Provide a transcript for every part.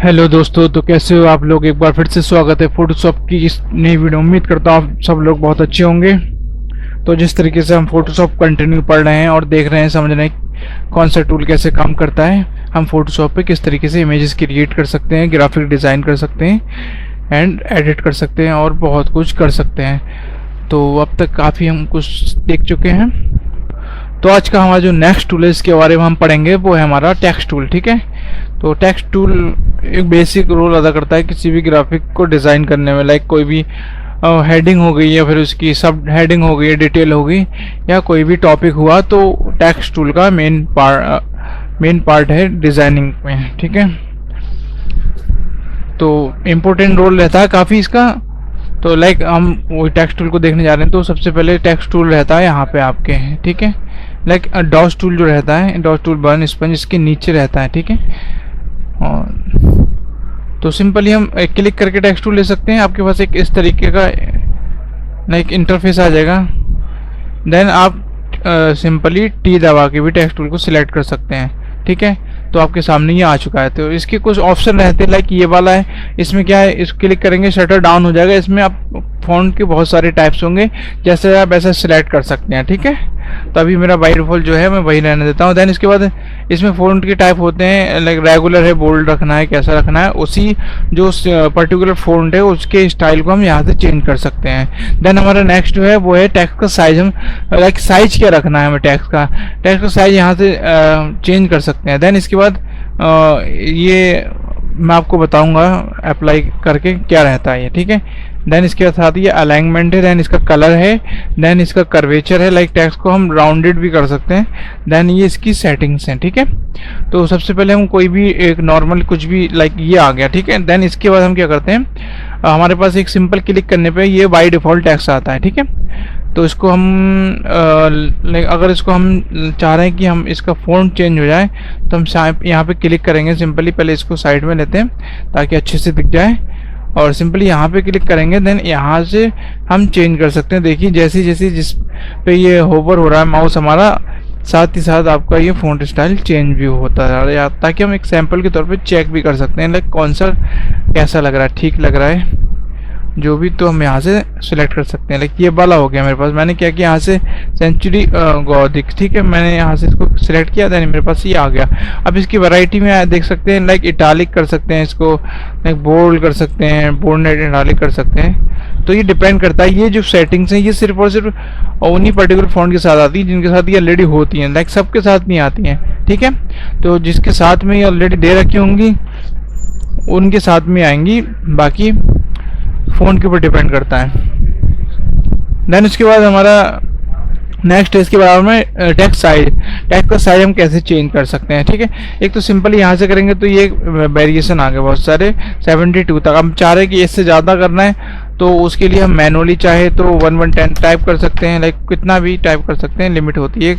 Hello दोस्तों, तो कैसे हो आप लोग। एक बार फिर से स्वागत है फोटोशॉप की इस नई वीडियो। उम्मीद करता हूँ आप सब लोग बहुत अच्छे होंगे। तो जिस तरीके से हम फोटोशॉप कंटिन्यू पढ़ रहे हैं और देख रहे हैं, समझ रहे हैं कौन सा टूल कैसे काम करता है, हम फोटोशॉप पे किस तरीके से इमेजेस क्रिएट कर सकते हैं, ग्राफिक डिज़ाइन कर सकते हैं एंड एडिट कर सकते हैं और बहुत कुछ कर सकते हैं। तो अब तक काफ़ी हम कुछ देख चुके हैं। तो आज का हमारा जो नेक्स्ट टूल है इसके बारे में हम पढ़ेंगे, वो है हमारा टेक्स्ट टूल। ठीक है, तो टेक्स्ट टूल एक बेसिक रोल अदा करता है किसी भी ग्राफिक को डिज़ाइन करने में। लाइक कोई भी हेडिंग हो गई या फिर उसकी सब हेडिंग हो गई, डिटेल हो गई या कोई भी टॉपिक हुआ, तो टेक्स्ट टूल का मेन पार्ट है डिज़ाइनिंग में। ठीक है, तो इम्पोर्टेंट रोल रहता है काफ़ी इसका। तो लाइक हम वही टेक्स्ट टूल को देखने जा रहे हैं। तो सबसे पहले टेक्स्ट टूल रहता है यहाँ पे आपके। ठीक है, लाइक डॉस टूल जो रहता है, डॉस टूल बर्न स्पंज, इसके नीचे रहता है। ठीक है, और तो सिंपली हम क्लिक करके टेक्स्ट टूल ले सकते हैं। आपके पास एक इस तरीके का लाइक इंटरफेस आ जाएगा। देन आप सिंपली टी दबा के भी टेक्स्ट टूल को सिलेक्ट कर सकते हैं। ठीक है, तो आपके सामने ये आ चुका है। तो इसके कुछ ऑप्शन रहते हैं, लाइक ये वाला है। इसमें क्या है, इस क्लिक करेंगे शटर डाउन हो जाएगा। इसमें आप फ़ॉन्ट के बहुत सारे टाइप्स होंगे, जैसे आप ऐसा सिलेक्ट कर सकते हैं। ठीक है, तो अभी मेरा बाय डिफ़ॉल्ट जो है मैं वही रहने देता हूँ। देन इसके बाद इसमें फ़ॉन्ट के टाइप होते हैं, लाइक रेगुलर है, बोल्ड रखना है, कैसा रखना है, उसी जो पर्टिकुलर फ़ॉन्ट है उसके स्टाइल को हम यहाँ से चेंज कर सकते हैं। देन हमारा नेक्स्ट जो है वो है टेक्स्ट का साइज। हम लाइक साइज क्या रखना है हमें, टेक्स्ट का साइज यहाँ से चेंज कर सकते हैं। देन इसके बाद ये मैं आपको बताऊंगा अप्लाई करके क्या रहता है ये। ठीक है, देन इसके साथ ये अलाइनमेंट है, देन इसका कलर है, देन इसका कर्वेचर है, लाइक टेक्स्ट को हम राउंडेड भी कर सकते हैं। देन ये इसकी सेटिंग्स हैं। ठीक है, तो सबसे पहले हम कोई भी एक नॉर्मल कुछ भी, लाइक ये आ गया। ठीक है, देन इसके बाद हम क्या करते हैं, हमारे पास एक सिंपल क्लिक करने पे ये बाय डिफ़ॉल्ट टेक्स्ट आता है। ठीक है, तो इसको हम अगर इसको हम चाह रहे हैं कि हम इसका फ़ॉन्ट चेंज हो जाए, तो हम यहाँ पे क्लिक करेंगे। सिंपली पहले इसको साइड में लेते हैं ताकि अच्छे से दिख जाए, और सिंपली यहाँ पे क्लिक करेंगे। देन यहाँ से हम चेंज कर सकते हैं। देखिए जैसे जैसे जिस पे ये होवर हो रहा है माउस हमारा, साथ ही साथ आपका ये फ़ॉन्ट स्टाइल चेंज भी होता है, ताकि हम एक सैंपल के तौर पे चेक भी कर सकते हैं, लाइक कौन सा कैसा लग रहा है, ठीक लग रहा है जो भी। तो हम यहाँ से सिलेक्ट कर सकते हैं। लाइक ये वाला हो गया मेरे पास। मैंने क्या किया, यहाँ से सेंचुरी गॉथिक, ठीक है, मैंने यहाँ से इसको सिलेक्ट किया, देन मेरे पास ये आ गया। अब इसकी वैरायटी में देख सकते हैं, लाइक इटालिक कर सकते हैं इसको, लाइक बोल्ड कर सकते हैं, बोल्ड इटालिक कर सकते हैं। तो ये डिपेंड करता है। ये जो सेटिंग्स हैं ये सिर्फ और सिर्फ उन्हीं पर्टिकुलर फ़ॉन्ट के साथ आती है जिनके साथ ये ऑलरेडी होती हैं, लाइक सबके साथ नहीं आती हैं। ठीक है, तो जिसके साथ में ये ऑलरेडी दे रखी होंगी उनके साथ में आएंगी, बाकी फ़ोन के ऊपर डिपेंड करता है। देन उसके बाद हमारा नेक्स्ट है इसके बारे में टेक्स्ट का साइज हम कैसे चेंज कर सकते हैं। ठीक है, एक तो सिंपली यहाँ से करेंगे तो ये वेरिएशन आ गए बहुत सारे 72 तक। हम चाह रहे हैं कि इससे ज़्यादा करना है, तो उसके लिए हम मैनुअली चाहे तो 1110 टाइप कर सकते हैं, लाइक कितना भी टाइप कर सकते हैं, लिमिट होती है।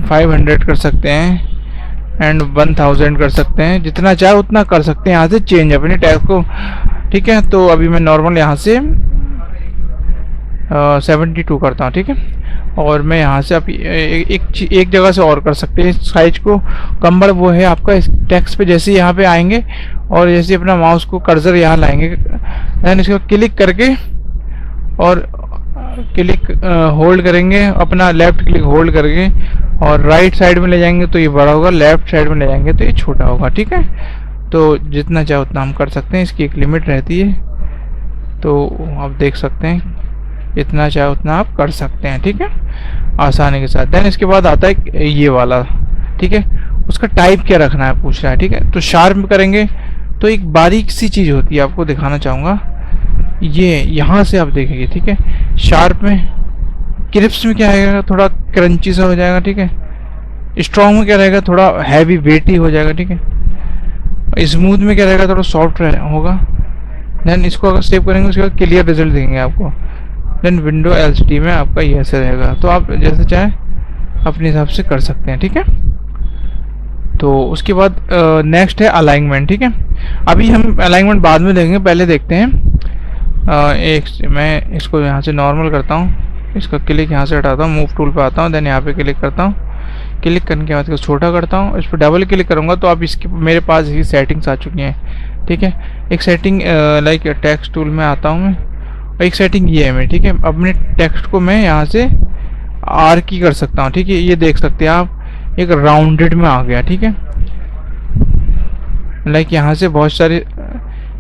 500 कर सकते हैं एंड 1000 कर सकते हैं, जितना चाहे उतना कर सकते हैं यहाँ से चेंज अपने टेक्स्ट को। ठीक है, तो अभी मैं नॉर्मल यहाँ से 72 करता हूँ। ठीक है, और मैं यहाँ से आप एक जगह से और कर सकते हैं साइज को कम-बढ़। वो है आपका इस टेक्स्ट पे जैसे यहाँ पे आएंगे और जैसे अपना माउस को कर्सर यहाँ लाएंगे, देन इसको क्लिक करके और क्लिक होल्ड करेंगे, अपना लेफ्ट क्लिक होल्ड करके और राइट साइड में ले जाएंगे तो ये बड़ा होगा, लेफ्ट साइड में ले जाएंगे तो ये छोटा होगा। ठीक है, तो जितना चाहे उतना हम कर सकते हैं, इसकी एक लिमिट रहती है, तो आप देख सकते हैं इतना चाहे उतना आप कर सकते हैं। ठीक है, आसानी के साथ। देन इसके बाद आता है ये वाला। ठीक है, उसका टाइप क्या रखना है पूछ रहा है। ठीक है, तो शार्प करेंगे तो एक बारीक सी चीज़ होती है, आपको दिखाना चाहूँगा, ये यहाँ से आप देखेंगे। ठीक है, शार्प में क्रिप्स में क्या आएगा, थोड़ा क्रंची सा हो जाएगा। ठीक है, स्ट्रॉन्ग में क्या रहेगा, थोड़ा हैवी वेटी हो जाएगा। ठीक है, स्मूथ में क्या रहेगा, थोड़ा सॉफ्ट होगा। देन इसको अगर सेव करेंगे उसके बाद क्लियर रिजल्ट देंगे आपको। देन विंडो एलसीडी में आपका ये ऐसे रहेगा, तो आप जैसे चाहे अपने हिसाब से कर सकते हैं। ठीक है, तो उसके बाद नेक्स्ट है अलाइनमेंट। ठीक है, अभी हम अलाइनमेंट बाद में देखेंगे, पहले देखते हैं। मैं इसको यहाँ से नॉर्मल करता हूँ, इसका क्लिक यहाँ से हटाता हूँ, मूव टूल पे आता हूँ, देन यहाँ पे क्लिक करता हूँ, क्लिक करने के बाद इसको छोटा करता हूँ, इस पर डबल क्लिक करूँगा तो अब इसकी मेरे पास ये सेटिंग्स आ चुकी हैं। ठीक है, एक सेटिंग लाइक टेक्स्ट टूल में आता हूँ मैं, और एक सेटिंग ये है मेरी। ठीक है, अब अपने टेक्स्ट को मैं यहाँ से आर की कर सकता हूँ। ठीक है, ये देख सकते हैं आप, एक राउंडेड में आ गया। ठीक है, लाइक यहाँ से बहुत सारे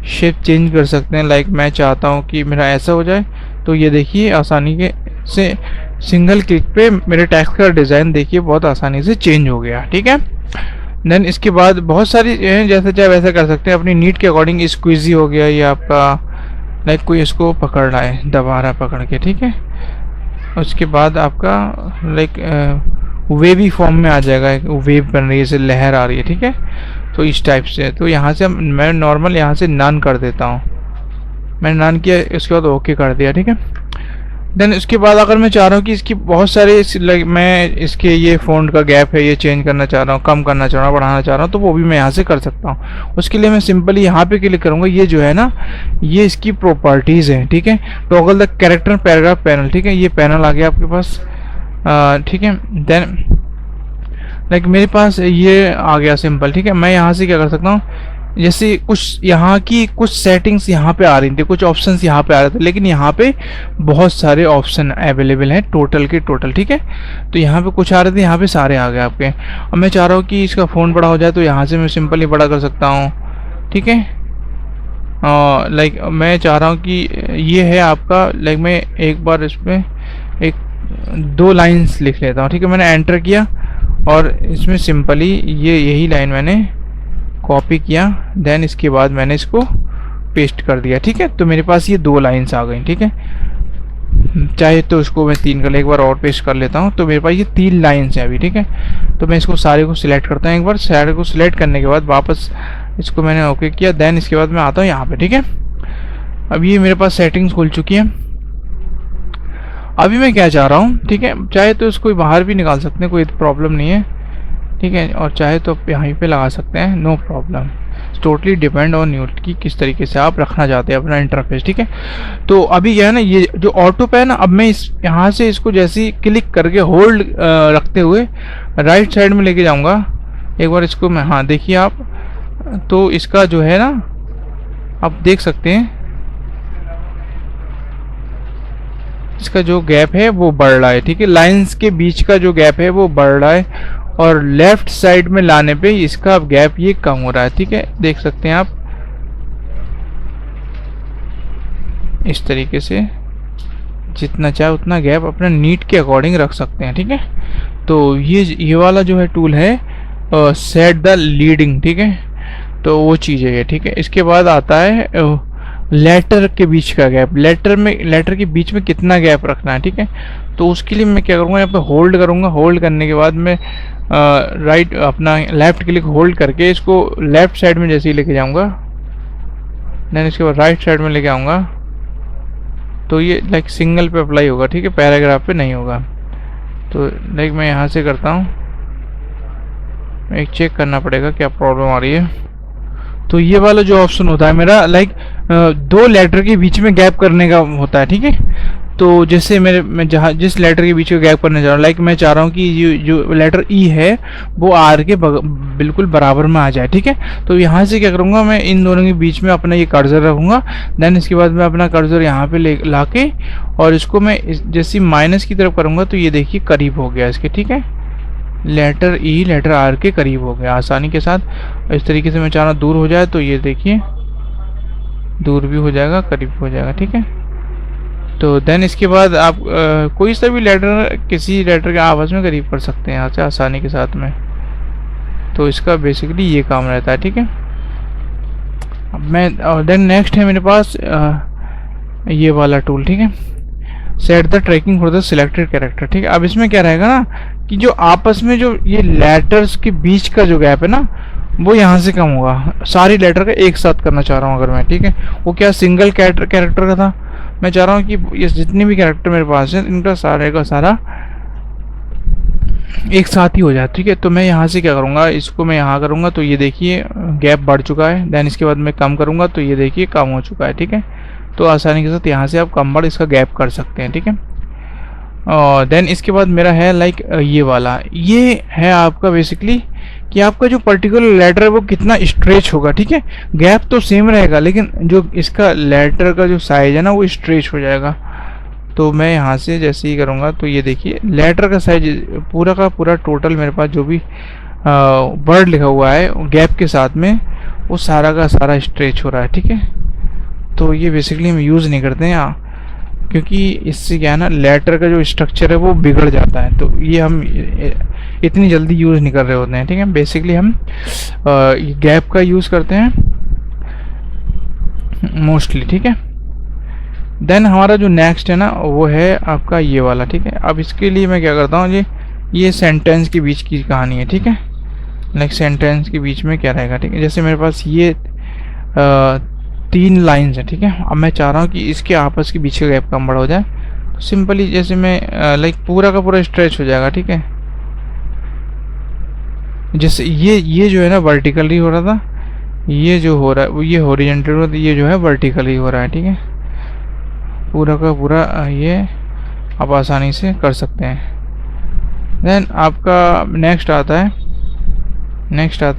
शेप चेंज कर सकते हैं। लाइक मैं चाहता हूँ कि मेरा ऐसा हो जाए, तो ये देखिए आसानी के से सिंगल क्लिक पे मेरे टेक्स्ट का डिज़ाइन देखिए बहुत आसानी से चेंज हो गया। ठीक है, देन इसके बाद बहुत सारी जैसे चाहे वैसा कर सकते हैं अपनी नीड के अकॉर्डिंग। स्क्वीजी हो गया, ये आपका लाइक कोई इसको पकड़ रहा है, दबा रहा है पकड़ के। ठीक है, उसके बाद आपका लाइक वेवी फॉर्म में आ जाएगा, वेव बन रही है, जैसे लहर आ रही है। ठीक है, तो इस टाइप से, तो यहाँ से मैं नॉर्मल यहाँ से नन कर देता हूँ। मैंने नन किया, उसके बाद ओके कर दिया। ठीक है, देन उसके बाद अगर मैं चाह रहा हूँ कि इसकी बहुत सारे मैं इसके ये फ़ॉन्ट का गैप है ये चेंज करना चाह रहा हूँ, कम करना चाह रहा हूँ, बढ़ाना चाह रहा हूँ, तो वो भी मैं यहाँ से कर सकता हूँ। उसके लिए मैं सिंपली यहाँ पे क्लिक करूँगा। ये जो है ना, ये इसकी प्रॉपर्टीज़ है। ठीक है, toggle the character paragraph panel. ठीक है, ये पैनल आ गया आपके पास। ठीक है, देन लाइक मेरे पास ये आ गया सिंपल। ठीक है, मैं यहाँ से क्या कर सकता हूँ, जैसे कुछ यहाँ की कुछ सेटिंग्स यहाँ पे आ रही थी, कुछ ऑप्शंस यहाँ पे आ रहे थे, लेकिन यहाँ पे बहुत सारे ऑप्शन अवेलेबल हैं टोटल के टोटल। ठीक है, तो यहाँ पे कुछ आ रहे थे, यहाँ पे सारे आ गए आपके। अब मैं चाह रहा हूँ कि इसका फ़ोन बड़ा हो जाए, तो यहाँ से मैं सिंपली बड़ा कर सकता हूँ। ठीक है, लाइक मैं चाह रहा हूँ कि ये है आपका, लाइक मैं एक बार इस पर एक 2 लाइन्स लिख लेता हूँ। ठीक है, मैंने एंटर किया और इसमें सिंपली यही लाइन मैंने कॉपी किया, देन इसके बाद मैंने इसको पेस्ट कर दिया। ठीक है, तो मेरे पास ये 2 लाइन्स आ गई। ठीक है, चाहे तो इसको मैं 3 कर ले, एक बार और पेस्ट कर लेता हूँ, तो मेरे पास ये 3 लाइन्स हैं अभी। ठीक है, तो मैं इसको सारे को सिलेक्ट करता हूँ। एक बार सारे को सिलेक्ट करने के बाद वापस इसको मैंने ओके किया, देन इसके बाद मैं आता हूँ यहाँ पे। ठीक है, अब ये मेरे पास सेटिंग्स खुल चुकी हैं। अभी मैं क्या चाह रहा हूँ, ठीक है, चाहे तो इसको बाहर भी निकाल सकते हैं, कोई प्रॉब्लम नहीं है। ठीक है, और चाहे तो यहाँ पे लगा सकते हैं, no problem. Totally depend on you कि किस तरीके से आप रखना चाहते हैं अपना इंटरफेस। ठीक है, तो अभी क्या है ना, ये जो ऑटो पे है ना, अब मैं इस यहाँ से इसको जैसे ही क्लिक करके होल्ड रखते हुए राइट साइड में लेके जाऊँगा। एक बार इसको मैं, हाँ देखिए आप, तो इसका जो है ना, आप देख सकते हैं इसका जो गैप है वो बढ़ रहा है। ठीक है, लाइंस के बीच का जो गैप है वो बढ़ रहा है, और लेफ्ट साइड में लाने पे इसका अब गैप ये कम हो रहा है। ठीक है, देख सकते हैं आप इस तरीके से जितना चाहे उतना गैप अपना नीड के अकॉर्डिंग रख सकते हैं। ठीक है, तो ये वाला जो है टूल है सेट द लीडिंग। ठीक है, तो वो चीज़ है ये। ठीक है, इसके बाद आता है लेटर के बीच का गैप। लेटर के बीच में कितना गैप रखना है। ठीक है, तो उसके लिए मैं क्या करूँगा, यहाँ पे होल्ड करूँगा। होल्ड करने के बाद मैं राइट अपना लेफ्ट क्लिक होल्ड करके इसको लेफ्ट साइड में जैसे ही लेके जाऊँगा, देन इसके बाद राइट साइड में लेके आऊँगा, तो ये लाइक सिंगल पे अप्लाई होगा। ठीक है, पैराग्राफ पे नहीं होगा। तो लाइक मैं यहाँ से करता हूँ, एक चेक करना पड़ेगा क्या प्रॉब्लम आ रही है। तो ये वाला जो ऑप्शन होता है मेरा, लाइक 2 लेटर के बीच में गैप करने का होता है। ठीक है, तो जैसे मैं जिस लेटर के बीच में गैप करने जा रहा हूँ, लाइक मैं चाह रहा हूँ कि जो लेटर ई है वो आर के बिल्कुल बराबर में आ जाए। ठीक है, तो यहाँ से क्या करूँगा, मैं इन दोनों के बीच में अपना ये कर्सर रखूँगा, देन इसके बाद मैं अपना कर्सर यहाँ पे ला के और इसको मैं जैसे माइनस की तरफ करूँगा, तो ये देखिए करीब हो गया इसके। ठीक है, लेटर ई लेटर आर के करीब हो गया आसानी के साथ। इस तरीके से मैं चाह रहा दूर हो जाए, तो ये देखिए दूर भी हो जाएगा, करीब हो जाएगा। ठीक है, तो देन इसके बाद आप कोई सा भी लेटर किसी लेटर के आपस में करीब कर सकते हैं यहाँ से आसानी के साथ में। तो इसका बेसिकली ये काम रहता है। ठीक है, अब मैं देन नेक्स्ट है मेरे पास ये वाला टूल। ठीक है, set the tracking for the selected character. ठीक है, अब इसमें क्या रहेगा ना कि जो आपस में जो ये लेटर्स के बीच का जो गैप है ना, वो यहाँ से कम होगा। सारी लेटर का एक साथ करना चाह रहा हूँ अगर मैं। ठीक है, वो क्या सिंगल कैरेक्टर का था, मैं चाह रहा हूँ कि ये जितने भी कैरेक्टर मेरे पास हैं इनका सारे का सारा एक साथ ही हो जाए। ठीक है, तो मैं यहाँ से क्या करूँगा, इसको मैं यहाँ करूँगा, तो ये देखिए गैप बढ़ चुका है। देन इसके बाद मैं कम करूँगा, तो ये देखिए कम हो चुका है। ठीक है, तो आसानी के साथ यहाँ से आप कम बढ़ इसका गैप कर सकते हैं। ठीक है, और देन इसके बाद मेरा है लाइक ये वाला, ये है आपका बेसिकली कि आपका जो पर्टिकुलर लेटर है वो कितना स्ट्रेच होगा, ठीक है। गैप तो सेम रहेगा लेकिन जो इसका लेटर का जो साइज है ना वो स्ट्रेच हो जाएगा। तो मैं यहाँ से जैसे ही करूँगा तो ये देखिए लेटर का साइज पूरा का पूरा टोटल मेरे पास जो भी वर्ड लिखा हुआ है गैप के साथ में वो सारा का सारा स्ट्रेच हो रहा है, ठीक है। तो ये बेसिकली हम यूज़ नहीं करते हैं यहाँ, क्योंकि इससे क्या है ना लेटर का जो स्ट्रक्चर है वो बिगड़ जाता है। तो ये हम इतनी जल्दी यूज़ नहीं कर रहे होते हैं, ठीक है। बेसिकली हम गैप का यूज़ करते हैं मोस्टली, ठीक है। देन हमारा जो नेक्स्ट है ना वो है आपका ये वाला, ठीक है। अब इसके लिए मैं क्या करता हूँ, ये सेंटेंस के बीच की कहानी है, ठीक है। लाइक सेंटेंस के बीच में क्या रहेगा, ठीक है। जैसे मेरे पास ये 3 लाइन्स है, ठीक है। अब मैं चाह रहा हूँ कि इसके आपस के बीच का गैप कम बड़ा हो जाए। तो सिंपली जैसे मैं लाइक पूरा का पूरा स्ट्रेच हो जाएगा, ठीक है। जैसे ये जो है ना वर्टिकली हो रहा था, ये जो हो रहा है वो ये हॉरिजॉन्टल हो रहा था, ये जो है वर्टिकली हो रहा है, ठीक है। पूरा का पूरा ये आप आसानी से कर सकते हैं। देन आपका नेक्स्ट आता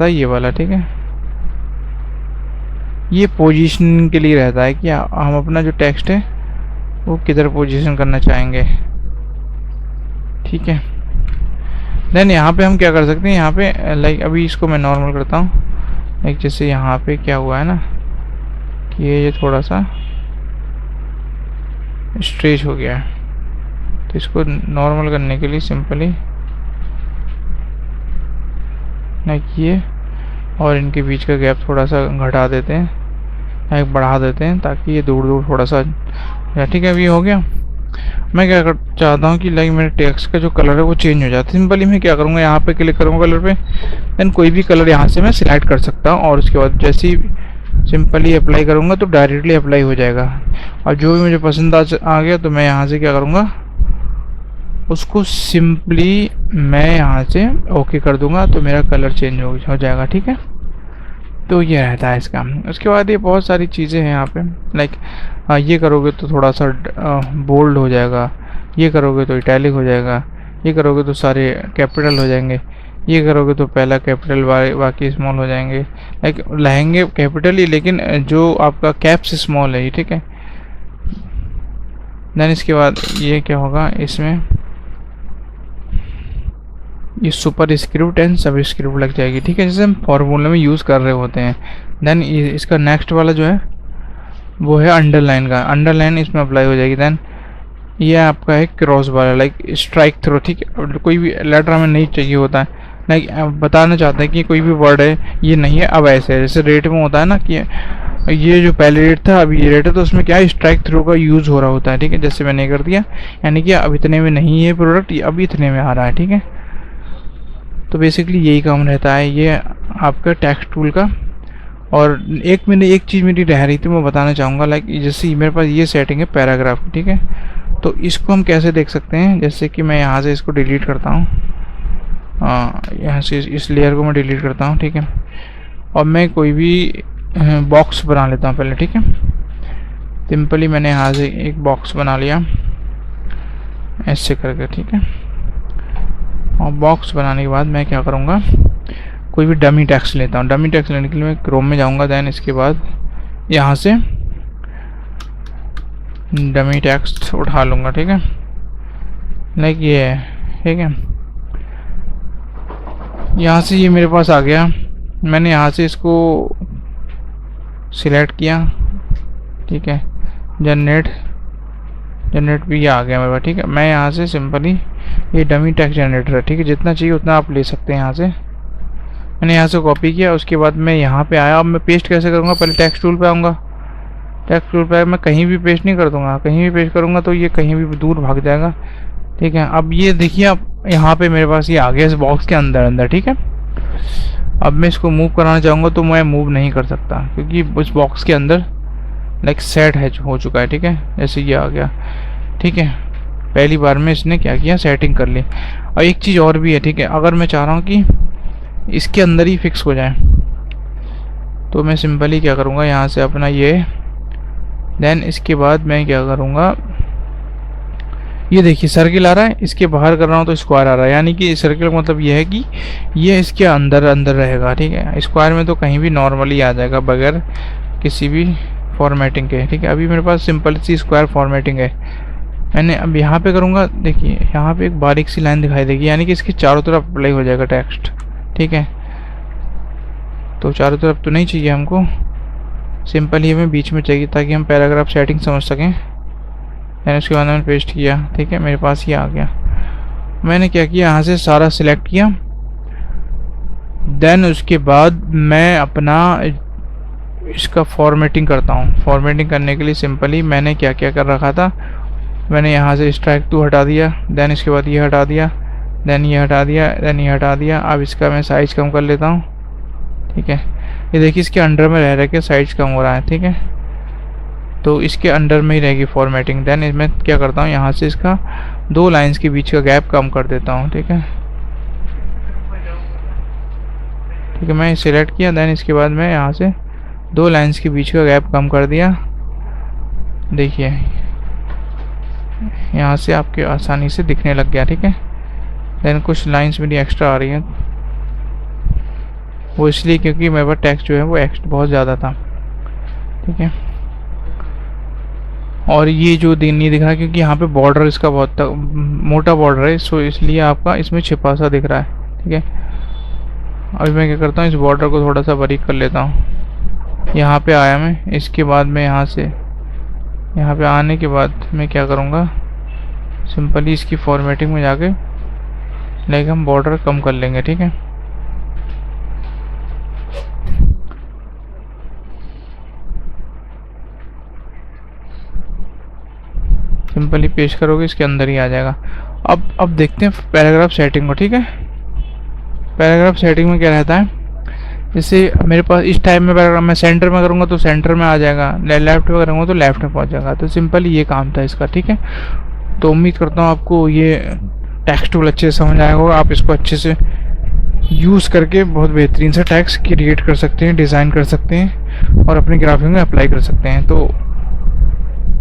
है ये वाला, ठीक है। ये पोजीशन के लिए रहता है कि हम अपना जो टेक्स्ट है वो किधर पोजीशन करना चाहेंगे, ठीक है। देन यहाँ पे हम क्या कर सकते हैं, यहाँ पे लाइक अभी इसको मैं नॉर्मल करता हूँ। लाइक जैसे यहाँ पे क्या हुआ है ना कि ये थोड़ा सा स्ट्रेच हो गया है, तो इसको नॉर्मल करने के लिए सिंपली लाइक ये और इनके बीच का गैप थोड़ा सा घटा देते हैं, लाइक बढ़ा देते हैं ताकि ये दूर दूर थोड़ा सा, ठीक है। अभी हो गया। मैं क्या चाहता हूँ कि लाइक मेरे टेक्स्ट का जो कलर है वो चेंज हो जाता है। सिंपली मैं क्या करूँगा, यहाँ पे क्लिक करूँगा कलर पे, देन कोई भी कलर यहाँ से मैं सिलेक्ट कर सकता हूँ और उसके बाद जैसे ही सिंपली अप्लाई करूँगा तो डायरेक्टली अप्लाई हो जाएगा। और जो भी मुझे पसंद आ गया तो मैं यहाँ से क्या करूँगा, उसको सिंपली मैं यहाँ से ओके कर दूँगा तो मेरा कलर चेंज हो जाएगा, ठीक है। तो ये रहता है इसका। उसके बाद ये बहुत सारी चीज़ें हैं यहाँ पे, लाइक ये करोगे तो थोड़ा सा बोल्ड हो जाएगा, ये करोगे तो इटैलिक हो जाएगा, ये करोगे तो सारे कैपिटल हो जाएंगे, ये करोगे तो पहला कैपिटल बाकी स्मॉल हो जाएंगे। लाइक रहेंगे कैपिटल ही लेकिन जो आपका कैप्स स्मॉल है, ठीक है। देन इसके बाद ये क्या होगा, इसमें ये सुपर स्क्रिप्ट एंड सब स्क्रिप्ट लग जाएगी, ठीक है, जैसे हम फॉर्मूला में यूज़ कर रहे होते हैं। देन इसका नेक्स्ट वाला जो है वो है अंडरलाइन का, अंडरलाइन इसमें अप्लाई हो जाएगी। देन ये आपका है क्रॉस वाला, लाइक स्ट्राइक थ्रो, ठीक है। कोई भी लेटर हमें नहीं चाहिए होता है, लाइक बताना चाहते हैं कि कोई भी वर्ड है ये नहीं है, अब ऐसे है जैसे रेट में होता है ना कि ये जो पहले रेट था अभी ये रेट है, तो उसमें क्या है स्ट्राइक थ्रो का यूज़ हो रहा होता है, ठीक है। जैसे मैंने कर दिया, यानी कि अब इतने में नहीं है प्रोडक्ट, ये अभी इतने में आ रहा है, ठीक है। तो बेसिकली यही काम रहता है ये आपका टेक्स्ट टूल का। और एक चीज़ मेरी रह रही थी मैं बताना चाहूँगा, लाइक जैसे मेरे पास ये सेटिंग है पैराग्राफ, ठीक है। तो इसको हम कैसे देख सकते हैं, जैसे कि मैं यहाँ से इसको डिलीट करता हूँ, यहाँ से इस लेयर को मैं डिलीट करता हूँ, ठीक है। और मैं कोई भी बॉक्स बना लेता हूँ पहले, ठीक है। सिंपली मैंने यहाँ से एक बॉक्स बना लिया ऐसे करके, ठीक है। और बॉक्स बनाने के बाद मैं क्या करूँगा, कोई भी डमी टेक्स्ट लेता हूँ। डमी टेक्स्ट लेने के लिए मैं क्रोम में जाऊँगा, देन इसके बाद यहाँ से डमी टेक्स्ट उठा लूँगा, ठीक है। लाइक ये है, ठीक है। यहाँ से ये मेरे पास आ गया, मैंने यहाँ से इसको सिलेक्ट किया, ठीक है। जनरेट भी आ गया मेरे पास, ठीक है। मैं यहाँ से सिंपली ये डमी टेक्स्ट जनरेटर है, ठीक है। जितना चाहिए उतना आप ले सकते हैं यहाँ से। मैंने यहाँ से कॉपी किया, उसके बाद मैं यहाँ पे आया। अब मैं पेस्ट कैसे करूँगा, पहले टेक्स्ट टूल पे आऊँगा। टेक्स्ट टूल पे मैं कहीं भी पेस्ट नहीं कर दूँगा, कहीं भी पेस्ट करूँगा तो ये कहीं भी दूर भाग जाएगा, ठीक है। अब ये देखिए, अब यहाँ पे मेरे पास ये आ गया इस बॉक्स के अंदर, ठीक है। अब मैं इसको मूव कराना चाहूँगा तो मैं मूव नहीं कर सकता क्योंकि उस बॉक्स के अंदर लाइक सेट है हो चुका है, ठीक है। जैसे ये आ गया, ठीक है। पहली बार में इसने क्या किया, सेटिंग कर ली। और एक चीज़ और भी है, ठीक है। अगर मैं चाह रहा हूँ कि इसके अंदर ही फिक्स हो जाए तो मैं सिंपली क्या करूँगा, यहाँ से अपना ये, देन इसके बाद मैं क्या करूँगा, ये देखिए सर्किल आ रहा है, इसके बाहर कर रहा हूँ तो स्क्वायर आ रहा है, यानी कि सर्किल का मतलब ये है कि ये इसके अंदर अंदर रहेगा, ठीक है। स्क्वायर में तो कहीं भी नॉर्मली आ जाएगा बगैर किसी भी फॉर्मेटिंग के, ठीक है। अभी मेरे पास सिंपल सी स्क्वायर फॉर्मेटिंग है। मैंने अब यहाँ पे करूँगा, देखिए यहाँ पे एक बारीक सी लाइन दिखाई देगी, यानी कि इसके चारों तरफ अप्लाई हो जाएगा टेक्स्ट, ठीक है। तो चारों तरफ तो नहीं चाहिए हमको, सिंपल ही हमें बीच में चाहिए ताकि हम पैराग्राफ सेटिंग समझ सकें। मैंने उसके बाद मैंने पेस्ट किया, ठीक है, मेरे पास ये आ गया। मैंने क्या किया, यहाँ से सारा सिलेक्ट किया, देन उसके बाद मैं अपना इसका फॉर्मेटिंग करता हूँ। फॉर्मेटिंग करने के लिए सिंपली मैंने क्या क्या कर रखा था, मैंने यहाँ से स्ट्राइक 2 हटा दिया, देन इसके बाद ये हटा दिया, देन ये हटा दिया, देन ये हटा दिया। अब इसका मैं साइज़ कम कर लेता हूँ, ठीक है। ये देखिए इसके अंडर में रह के साइज़ कम हो रहा है, ठीक है। तो इसके अंडर में ही रहेगी फॉर्मेटिंग। देन इसमें क्या करता हूँ, यहाँ से इसका 2 लाइंस के बीच का गैप कम कर देता हूँ, ठीक है। ठीक है, मैं सिलेक्ट किया, देन इसके बाद मैं यहाँ से 2 लाइंस के बीच का गैप कम कर दिया। देखिए यहाँ से आपके आसानी से दिखने लग गया, ठीक है। देन कुछ लाइंस मेरी एक्स्ट्रा आ रही हैं, वो इसलिए क्योंकि मेरे पास टेक्स्ट जो है वो बहुत ज़्यादा था, ठीक है। और ये जो नहीं दिख रहा है क्योंकि यहाँ पे बॉर्डर इसका बहुत मोटा बॉर्डर है, सो इसलिए आपका इसमें छिपा सा दिख रहा है, ठीक है। अभी मैं क्या करता हूँ, इस बॉर्डर को थोड़ा सा बारीक कर लेता हूँ। यहाँ पे आया मैं, इसके बाद मैं यहाँ पे आने के बाद मैं क्या करूँगा, सिंपली इसकी फॉर्मेटिंग में जाके लाइक हम बॉर्डर कम कर लेंगे, ठीक है। सिंपली पेस्ट करोगे इसके अंदर ही आ जाएगा। अब देखते हैं पैराग्राफ सेटिंग को, ठीक है। पैराग्राफ सेटिंग में क्या रहता है, जैसे मेरे पास इस टाइप में पैराग्राफ मैं सेंटर में करूँगा तो सेंटर में आ जाएगा, लेफ्ट में करूँगा तो लेफ्ट में पहुँच जाएगा। तो सिंपली ये काम था इसका, ठीक है। तो उम्मीद करता हूँ आपको ये टेक्स्ट टूल अच्छे से समझ आएगा और आप इसको अच्छे से यूज़ करके बहुत बेहतरीन सा टेक्स्ट क्रिएट कर सकते हैं, डिज़ाइन कर सकते हैं और अपने ग्राफिक में अप्लाई कर सकते हैं। तो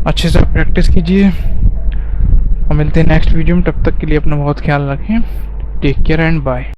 अच्छे से प्रैक्टिस कीजिए और मिलते हैं नेक्स्ट वीडियो में। तब तक के लिए अपना बहुत ख्याल रखें। Take care and bye.